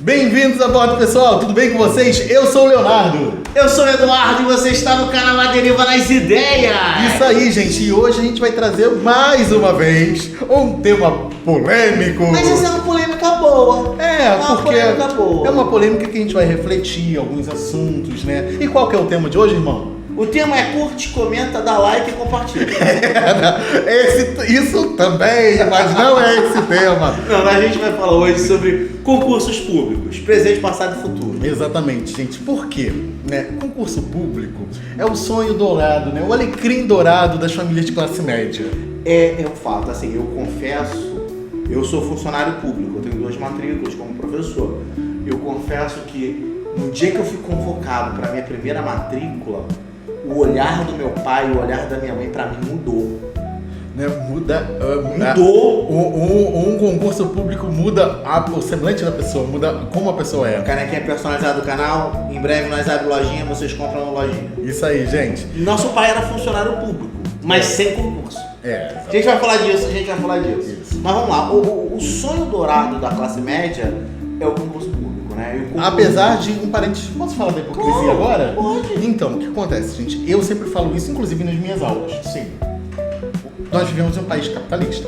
Bem-vindos a bordo, pessoal! Tudo bem com vocês? Eu sou o Leonardo. Eu sou o Eduardo e você está no canal A Deriva nas Ideias. Isso aí, gente. E hoje a gente vai trazer mais uma vez um tema polêmico. Mas essa é uma polêmica boa. Porque polêmica boa. é uma polêmica que a gente vai refletir alguns assuntos, né? E qual que é o tema de hoje, irmão? O tema é curte, comenta, dá like e compartilha. Isso também, mas não é esse tema. Não, a gente vai falar hoje sobre concursos públicos, presente, passado e futuro. Exatamente, gente. Por quê? Concurso público é o sonho dourado, né? O alecrim dourado das famílias de classe média. É um fato, assim, eu confesso, eu sou funcionário público, eu tenho 2 matrículas como professor. Eu confesso que no dia que eu fui convocado para minha primeira matrícula, o olhar do meu pai e o olhar da minha mãe pra mim mudou. Mudou. Um concurso público muda o semblante da pessoa, muda como a pessoa é. O canequinha personalizado do canal, em breve nós abrimos lojinha, vocês compram na lojinha. Isso aí, gente. Nosso pai era funcionário público, mas sem concurso. A gente vai falar disso, Isso. Mas vamos lá, o sonho dourado da classe média é o concurso público. Apesar de um parênteses, posso falar da hipocrisia agora? Pode. Então, o que acontece, gente? Eu sempre falo isso, inclusive nas minhas aulas. Sim. Nós vivemos em um país capitalista,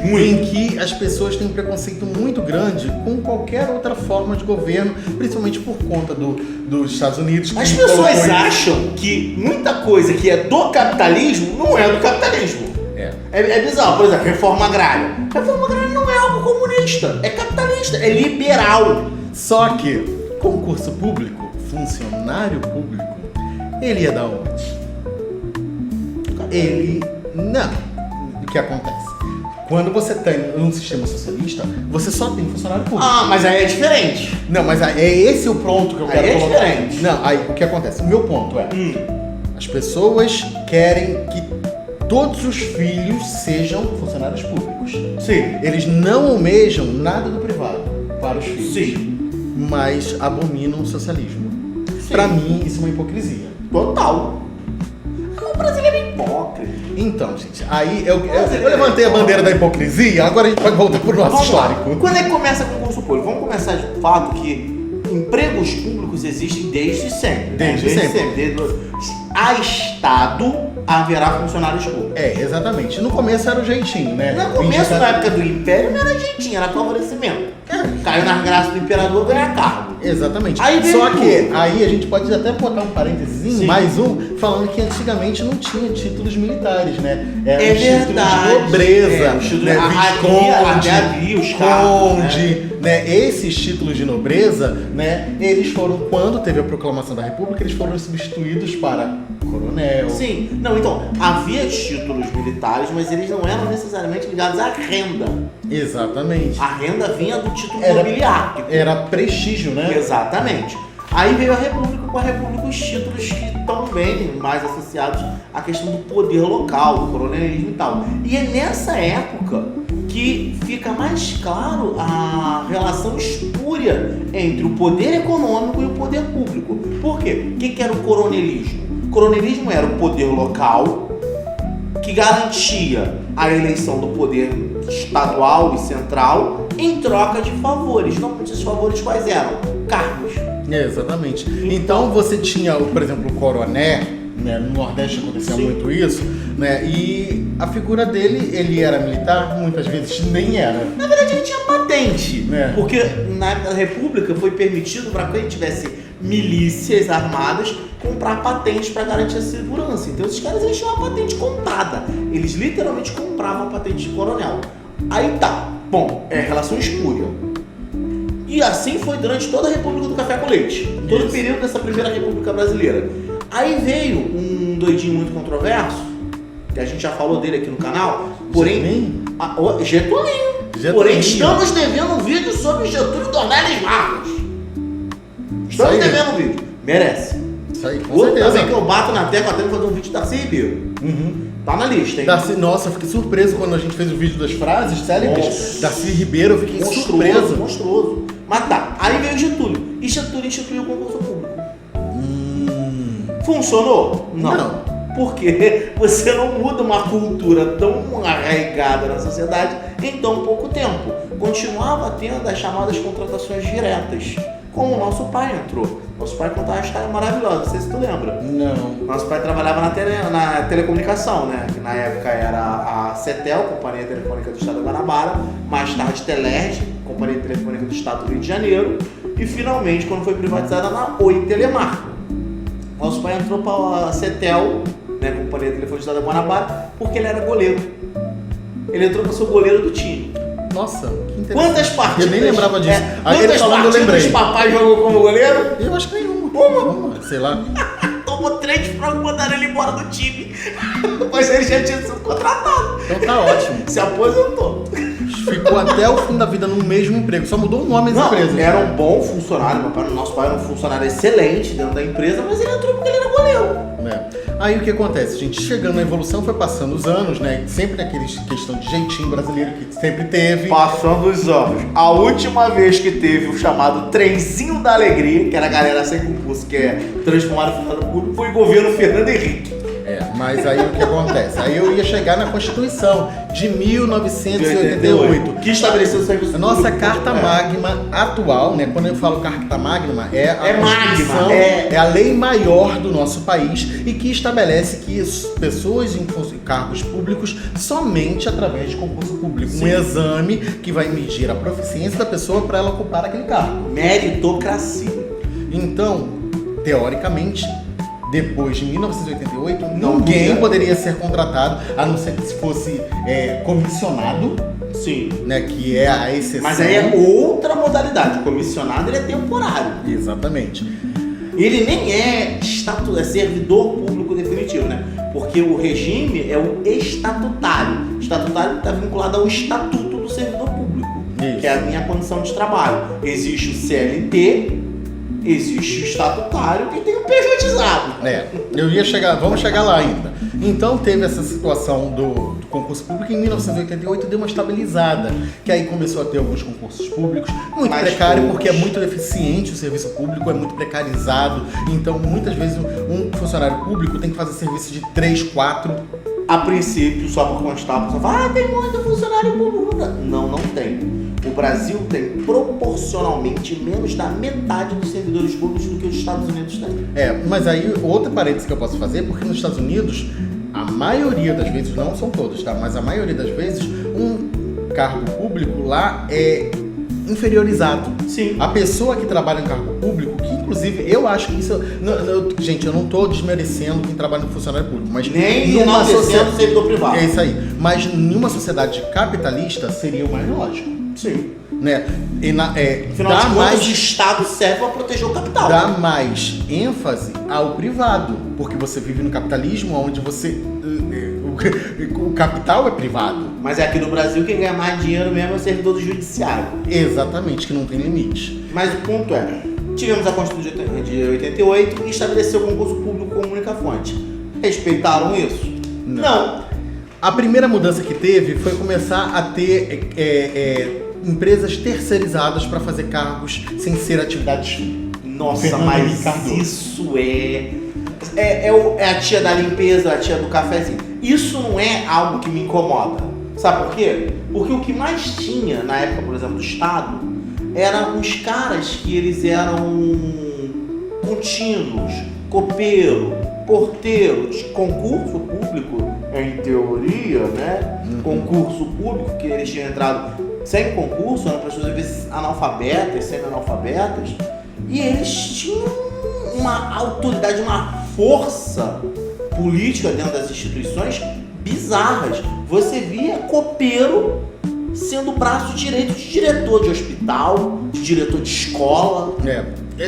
em que as pessoas têm um preconceito muito grande com qualquer outra forma de governo, principalmente por conta dos Estados Unidos. As pessoas acham que muita coisa que é do capitalismo não é do capitalismo. É bizarro. Por exemplo, reforma agrária. Reforma agrária não é algo comunista, é capitalista, é liberal. Só que concurso público, funcionário público, ele é da onde? Não. O que acontece? Quando você tem um sistema socialista, você só tem funcionário público. Mas aí é diferente. Não, mas é esse o ponto que eu quero colocar. É diferente. Não, aí o que acontece? O meu ponto é, as pessoas querem que todos os filhos sejam funcionários públicos. Sim. Eles não almejam nada do privado para os filhos. Sim. Mas abominam o socialismo. Sim. Pra mim, isso é uma hipocrisia. Total. O brasileiro é hipócrita. Então, gente, aí eu levantei a bandeira da hipocrisia, agora a gente vai voltar pro nosso histórico. Quando é que começa com o concurso público? Vamos começar de fato que empregos públicos existem desde sempre. Desde sempre. A Estado haverá funcionários públicos. Exatamente. No começo era o jeitinho, né? No começo, na época do Império, não era jeitinho, era favorecimento. Caiu nas graças do imperador, ganha cargo. Exatamente. Aí Só que aí a gente pode até botar um parênteses, mais um, falando que antigamente não tinha títulos militares, né? Eram títulos de nobreza, né? Visconde, conde, né? Esses títulos de nobreza, né? Eles foram, quando teve a proclamação da República, eles foram substituídos para coronel. Sim. Não, então, havia títulos militares, mas eles não eram necessariamente ligados à renda. Exatamente. A renda vinha do título nobiliário. Era prestígio, né? Exatamente. Aí veio a República, com a República os títulos que estão bem mais associados à questão do poder local, do coronelismo e tal. E é nessa época que fica mais claro a relação espúria entre o poder econômico e o poder público. Por quê? O que era o coronelismo? O coronelismo era o poder local que garantia a eleição do poder estadual e central em troca de favores. Normalmente esses favores quais eram? Cargos. Exatamente. Então você tinha, por exemplo, o coroné, né? No Nordeste acontecia muito isso, né? E a figura dele, ele era militar, muitas vezes nem era. Na verdade ele tinha patente, porque na época da República foi permitido para quem tivesse milícias armadas comprar patentes para garantir a segurança. Então esses caras eles tinham uma patente contada. Eles literalmente compravam a patente de coronel. Aí tá, bom, relação espúria. E assim foi durante toda a República do Café com Leite. Todo o período dessa primeira República Brasileira. Aí veio um doidinho muito controverso, que a gente já falou dele aqui no canal, porém... Getulinho. Porém, estamos devendo um vídeo sobre Getúlio Dornelles Marcos. Estamos devendo um vídeo. Merece. Isso aí, com outro certeza. também que eu bato na tecla até fazer um vídeo de Darcy Ribeiro. Tá na lista, hein? Nossa, eu fiquei surpreso quando a gente fez o vídeo das frases célebres. Darcy Ribeiro, eu fiquei surpreso. Monstruoso. Mas tá, aí veio o Getúlio. E Getúlio instituiu o concurso público. Funcionou? Não. porque você não muda uma cultura tão arraigada na sociedade em tão pouco tempo. Continuava tendo as chamadas contratações diretas, como o nosso pai entrou. Nosso pai contava uma história maravilhosa, não sei se tu lembra. Não. Nosso pai trabalhava na telecomunicação, né? Que na época era a Cetel, Companhia Telefônica do Estado do Guanabara, mais tarde Telerge, Companhia Telefônica do Estado do Rio de Janeiro, e finalmente, quando foi privatizada, na Oi Telemark. Nosso pai entrou para a Cetel, né, Companhia Telefônica do Estado do Guanabara, porque ele era goleiro. Ele entrou para ser o goleiro do time. Nossa, que interessante. Quantas partidas? Eu nem lembrava disso. Aí quantas partidas o papai jogou como goleiro? Eu acho que nenhuma. Uma? Sei lá. Tomou 3 pra mandar ele embora do time. Mas ele já tinha sido contratado. Então tá ótimo. Se aposentou. Ficou até o fim da vida no mesmo emprego. Só mudou o nome das empresas. Era um bom funcionário. Nosso pai era um funcionário excelente dentro da empresa, mas ele entrou porque ele era goleiro. Aí o que acontece, gente? Chegando na evolução, foi passando os anos, né? Sempre naquela questão de jeitinho brasileiro que sempre teve. Passando os anos. A última vez que teve o chamado Trenzinho da Alegria, que era a galera sem concurso, que é transformada em funcionário público, foi o governo Fernando Henrique. Mas aí o que acontece? Aí eu ia chegar na Constituição de 1988. Que estabeleceu o serviço público. A nossa Carta Magna atual, né? Quando eu falo Carta Magna, é a Constituição, é a lei maior do nosso país e que estabelece que pessoas em cargos públicos somente através de concurso público. Sim. Um exame que vai medir a proficiência da pessoa para ela ocupar aquele cargo. Meritocracia. Então, teoricamente, depois de 1988, ninguém poderia ser contratado, a não ser que se fosse comissionado. Sim. Né, que é a exceção. Mas aí é outra modalidade. O comissionado ele é temporário. Exatamente. Ele nem é servidor público definitivo, né? Porque o regime é o estatutário. O estatutário está vinculado ao estatuto do servidor público, que é a minha condição de trabalho. Existe o CLT, existe o estatutário e tem o pejotizado. Vamos chegar lá ainda. Então teve essa situação do concurso público em 1988, deu uma estabilizada, que aí começou a ter alguns concursos públicos, muito precário, porque é muito deficiente o serviço público, é muito precarizado, então muitas vezes um funcionário público tem que fazer serviço de 3, 4. A princípio, só para constar, a pessoa fala, tem muito funcionário público. Não, não tem. O Brasil tem proporcionalmente menos da metade dos servidores públicos do que os Estados Unidos têm. Mas aí outra parêntese que eu posso fazer, porque nos Estados Unidos, a maioria das vezes, não são todos, tá? Mas a maioria das vezes, um cargo público lá é inferiorizado. Sim. A pessoa que trabalha em cargo público, que inclusive eu acho que isso... gente, eu não estou desmerecendo quem trabalha no funcionário público, mas... Nem enaltecendo o servidor privado. É isso aí. Mas em uma sociedade capitalista seria o mais lógico. Sim. Né? Afinal de contas, o Estado serve para proteger o capital. Dá mais ênfase ao privado, porque você vive no capitalismo onde você... o capital é privado. Mas aqui no Brasil quem ganha mais dinheiro mesmo é o servidor do judiciário. Exatamente, que não tem limite. Mas o ponto é, tivemos a Constituição de 88 e estabeleceu o concurso público como única fonte. Respeitaram isso? Não. A primeira mudança que teve foi começar a ter empresas terceirizadas para fazer cargos sem ser atividades. Nossa, mas isso é a tia da limpeza, a tia do cafezinho. Isso não é algo que me incomoda. Sabe por quê? Porque o que mais tinha na época, por exemplo, do Estado, eram os caras que eles eram contínuos, copeiro, porteiro, de concurso público, em teoria, né? Concurso público, que eles tinham entrado sem concurso, eram pessoas às vezes analfabetas, semi-analfabetas, e eles tinham uma autoridade, uma força política dentro das instituições bizarras. Você via copeiro sendo o braço direito de diretor de hospital, de diretor de escola.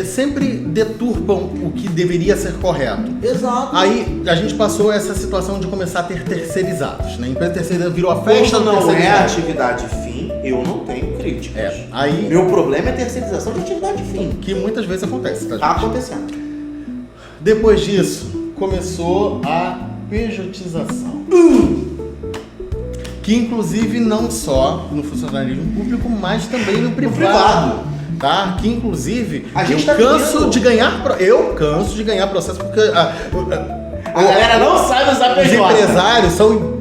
Sempre deturpam o que deveria ser correto. Exato. Aí a gente passou essa situação de começar a ter terceirizados, né? A empresa terceira virou a festa. Quando não é atividade fim, eu não tenho críticas. Aí, meu problema é terceirização de atividade fim. Que muitas vezes acontece, tá, gente? Tá acontecendo. Depois disso, começou a pejotização. Que inclusive não só no funcionalismo público, mas também no privado. Tá? Que inclusive eu canso de ganhar processo porque A galera não sabe usar PJ. Os empresários são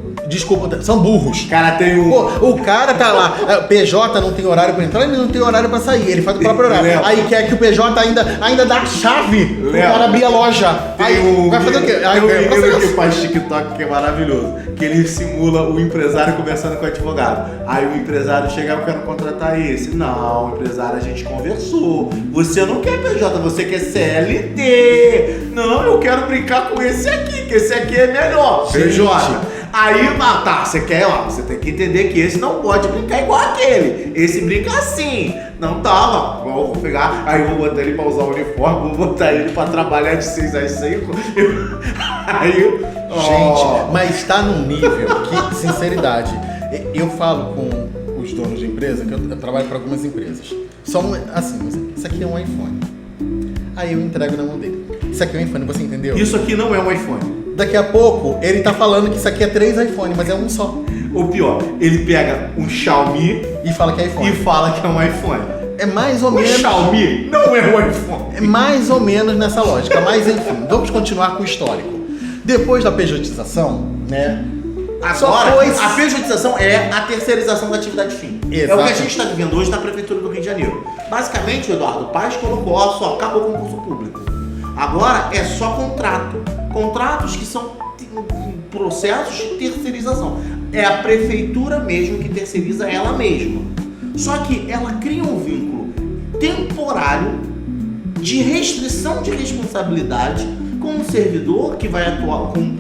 burros. Cara, tem um... Pô, o cara tá lá, PJ não tem horário pra entrar, ele não tem horário pra sair, ele faz o próprio horário. Léo. Aí quer que o PJ ainda dá a chave pro cara abrir a loja. Aí vai fazer o quê? Tem um menino que faz TikTok que é maravilhoso, que ele simula o empresário conversando com o advogado. Aí o empresário chega, eu quero contratar esse. Não, empresário, a gente conversou. Você não quer PJ, você quer CLT. Não, eu quero brincar com esse aqui, que esse aqui é melhor. PJ. Aí, tá, você quer, você tem que entender que esse não pode brincar igual aquele. Esse brinca assim. Não tava. Eu vou pegar, aí eu vou botar ele pra usar o uniforme, vou botar ele pra trabalhar de 6 às 5. Gente, mas tá num nível que, sinceridade, eu falo com os donos de empresa, que eu trabalho para algumas empresas. Assim, isso aqui é um iPhone. Aí eu entrego na mão dele. Isso aqui é um iPhone, você entendeu? Isso aqui não é um iPhone. Daqui a pouco, ele tá falando que isso aqui é 3 iPhone, mas é um só. Ou pior, ele pega um Xiaomi e fala que é iPhone. E fala que é um iPhone. É mais ou menos... O Xiaomi não é um iPhone. É mais ou menos nessa lógica, mas enfim, vamos continuar com o histórico. Depois da pejotização, né? Agora, a pejotização é a terceirização da atividade fim. Exato. É o que a gente está vivendo hoje na Prefeitura do Rio de Janeiro. Basicamente, o Eduardo Paes colocou, acabou o concurso público. Agora é só contrato. Contratos que são processos de terceirização. É a prefeitura mesmo que terceiriza ela mesma. Só que ela cria um vínculo temporário de restrição de responsabilidade com um servidor que vai atuar com um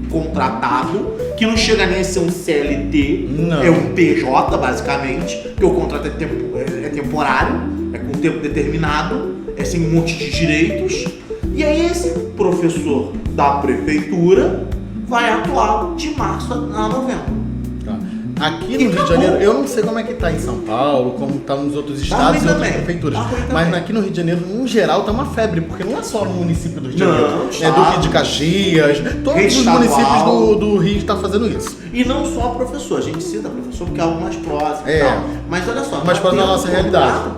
contratado, que não chega nem a ser um CLT, não. É um PJ basicamente, porque o contrato é temporário, é com tempo determinado, é sem um monte de direitos. E aí esse professor da prefeitura vai atuar de março a novembro. Tá. Aqui no Rio de Janeiro, eu não sei como é que tá em São Paulo, como tá nos outros estados e outras prefeituras. Mas aqui no Rio de Janeiro, no geral, tá uma febre, porque não é só no município do Rio de Janeiro. É do Rio de Caxias, todos os municípios do Rio estão fazendo isso. E não só professor, a gente cita professor porque é algo mais próximo e tal. Mas olha só, mais próximo da nossa realidade.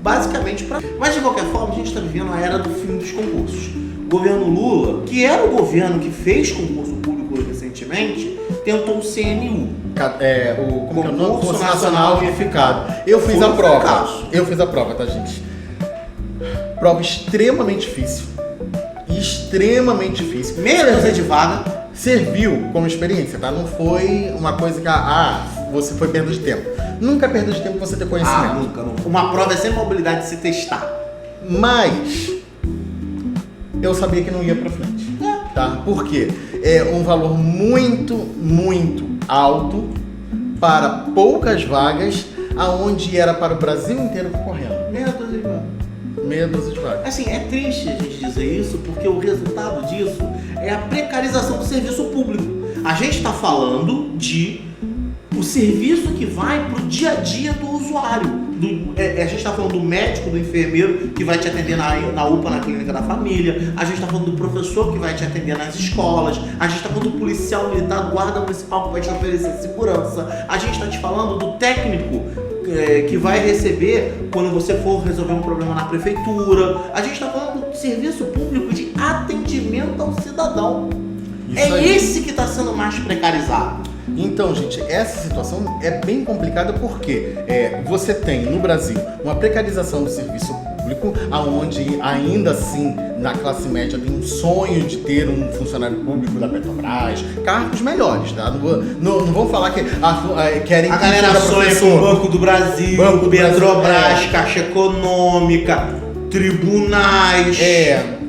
Basicamente, mas de qualquer forma, a gente está vivendo a era do fim dos concursos. O governo Lula, que era o governo que fez concurso público recentemente, tentou o CNU. O Concurso Nacional Unificado. Eu fiz a prova. Eu fiz a prova, tá, gente? Prova extremamente difícil. Extremamente difícil. Meia dúzia de vaga. Serviu como experiência, tá? Não foi uma coisa que, você foi perda de tempo. Nunca é perda de tempo você ter conhecimento. Nunca. Uma prova é sempre uma habilidade de se testar. Mas eu sabia que não ia pra frente. Tá? Por quê? É um valor muito, muito alto para poucas vagas, aonde era para o Brasil inteiro concorrendo. Meia dúzia de vagas. Assim, é triste a gente dizer isso, porque o resultado disso é a precarização do serviço público. A gente está falando de o serviço que vai pro dia a dia do usuário. A gente está falando do médico, do enfermeiro que vai te atender na UPA, na clínica da família. A gente está falando do professor que vai te atender nas escolas. A gente está falando do policial militar, do guarda municipal que vai te oferecer segurança. A gente está te falando do técnico que vai receber quando você for resolver um problema na prefeitura. A gente está falando do serviço público de atendimento ao cidadão. Esse que está sendo mais precarizado. Então, gente, essa situação é bem complicada porque você tem no Brasil uma precarização do serviço público, onde ainda assim na classe média tem um sonho de ter um funcionário público da Petrobras, cargos melhores, tá? Não vão falar que querem a galera sonha com o Banco do Brasil, Petrobras, Caixa Econômica, tribunais.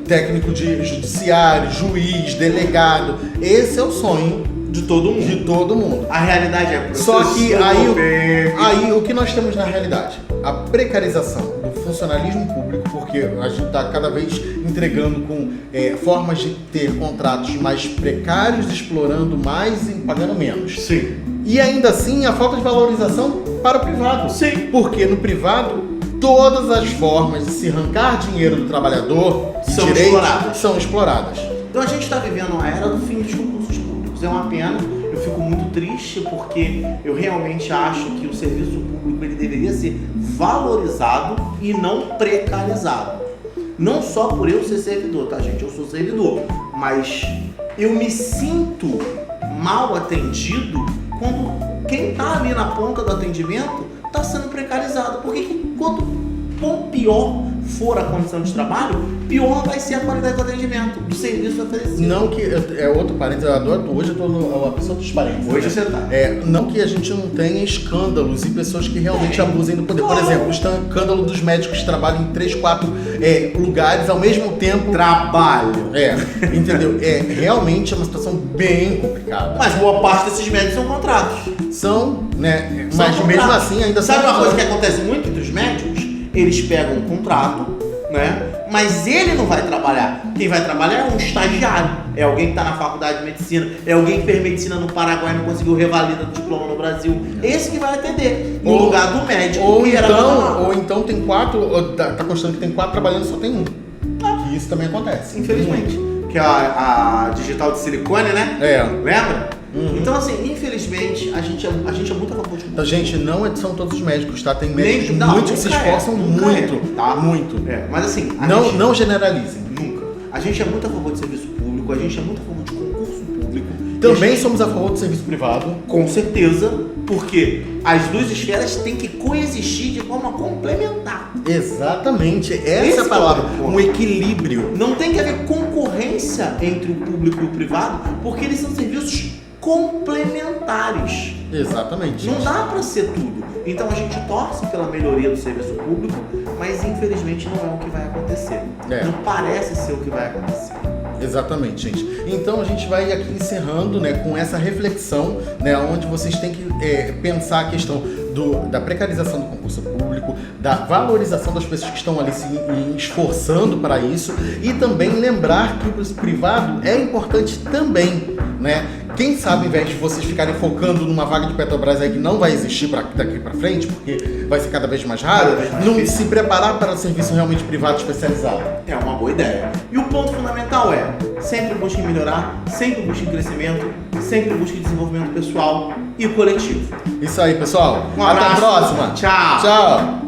Técnico de judiciário, juiz, delegado. Esse é o sonho de todo mundo. A realidade é só que aí o que nós temos na realidade? A precarização do funcionalismo público, porque a gente está cada vez entregando com formas de ter contratos mais precários, explorando mais e pagando menos. Sim. E ainda assim a falta de valorização para o privado. Sim. Porque no privado todas as formas de se arrancar dinheiro do trabalhador são exploradas. Então a gente está vivendo a era do fim dos concursos públicos. É uma pena, eu fico muito triste porque eu realmente acho que o serviço público ele deveria ser valorizado e não precarizado. Não só por eu ser servidor, tá, gente? Eu sou servidor, mas eu me sinto mal atendido quando quem tá ali na ponta do atendimento tá sendo precarizado. Porque quanto pior for a condição de trabalho, pior vai ser a qualidade do atendimento, do serviço oferecido. Não que, é outro parênteses, eu adoro, hoje eu tô a pessoa dos parênteses. Hoje você tá. Não que a gente não tenha escândalos e pessoas que realmente abusem do poder. Por exemplo, o escândalo dos médicos que trabalham em 3, 4 lugares ao mesmo tempo. Trabalho. Entendeu? Realmente é uma situação bem complicada. Mas boa parte desses médicos são contratos. São, né? São Mas contratos. mesmo assim ainda Sabe uma coisa que acontece muito entre os médicos? Eles pegam um contrato, né? Mas ele não vai trabalhar. Quem vai trabalhar é um estagiário. É alguém que está na faculdade de medicina. É alguém que fez medicina no Paraguai e não conseguiu revalida do diploma no Brasil. Esse que vai atender. No lugar do médico. Ou então tem 4, tá constando que tem 4 trabalhando e só tem 1. Que isso também acontece. Infelizmente. Que é a digital de silicone, né? Lembra? Então, assim, infelizmente, a gente é muito a favor de... Então, gente, não são todos os médicos, tá? Tem médicos muito que se esforçam muito, tá? Muito. Mas assim... Não generalizem. Nunca. A gente é muito a favor de serviço público, a gente é muito a favor de concurso público. Também somos a favor do serviço privado. Com certeza, porque as duas esferas têm que coexistir de forma complementar. Exatamente, essa é a palavra, um equilíbrio. Não tem que haver concorrência entre o público e o privado, porque eles são serviços complementares. Exatamente. Não dá para ser tudo. Então a gente torce pela melhoria do serviço público, mas infelizmente não é o que vai acontecer. Não parece ser o que vai acontecer. Exatamente, gente. Então a gente vai aqui encerrando, né, com essa reflexão, né, onde vocês têm que pensar a questão da precarização do concurso público, da valorização das pessoas que estão ali se esforçando para isso e também lembrar que o privado é importante também, né? Quem sabe, ao invés de vocês ficarem focando numa vaga de Petrobras aí que não vai existir daqui para frente, porque vai ser cada vez mais raro, não se preparar para o serviço realmente privado especializado. É uma boa ideia. E o ponto fundamental é, sempre busque melhorar, sempre busque crescimento, sempre busque desenvolvimento pessoal e coletivo. Isso aí, pessoal. Um abraço. Até a próxima. Tchau. Tchau.